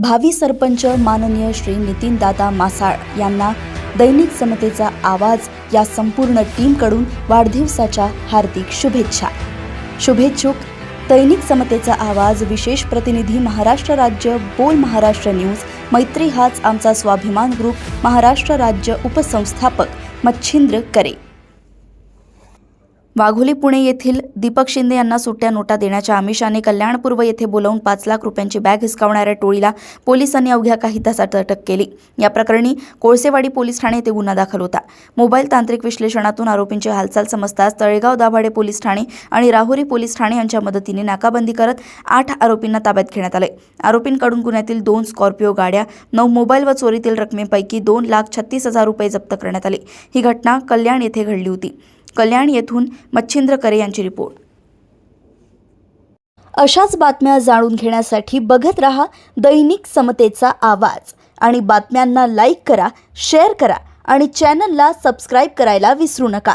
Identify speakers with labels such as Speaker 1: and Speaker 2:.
Speaker 1: भावी सरपंच माननीय श्री नितीनदादा मासाळ यांना दैनिक समतेचा आवाज या संपूर्ण टीमकडून वाढदिवसाच्या हार्दिक शुभेच्छा। शुभेच्छुक दैनिक समतेचा आवाज विशेष प्रतिनिधी महाराष्ट्र राज्य बोल महाराष्ट्र न्यूज मैत्री हाच आमचा स्वाभिमान ग्रुप महाराष्ट्र राज्य उपसंस्थापक मच्छिंद्र करे। वाघोली पुणे येथील दीपक शिंदे यांना सुट्ट्या नोटा देण्याच्या आमिषाने कल्याणपूर्व येथे बोलावून 5 लाख रुपयांची बॅग हिसकावणाऱ्या टोळीला पोलिसांनी अवघ्या काही तासात अटक केली। या प्रकरणी कोळसेवाडी पोलीस ठाणे येथे गुन्हा दाखल होता। मोबाईल तांत्रिक विश्लेषणातून आरोपींची हालचाल समजताच तळेगाव दाभाडे पोलीस ठाणे आणि राहुरी पोलीस ठाणे यांच्या मदतीने नाकाबंदी करत 8 आरोपींना ताब्यात घेण्यात आले। आरोपींकडून गुन्ह्यातील 2 स्कॉर्पिओ गाड्या, 9 मोबाईल व चोरीतील रकमेपैकी 2,36,000 रुपये जप्त करण्यात आले। ही घटना कल्याण येथे घडली होती। कल्याण येथून मच्छिंद्र करे यांची रिपोर्ट। अशाच बातम्या जाणून घेण्यासाठी बघत रहा दैनिक समतेचा आवाज आणि बातम्यांना लाईक करा, शेअर करा आणि चॅनलला सबस्क्राइब करायला विसरू नका।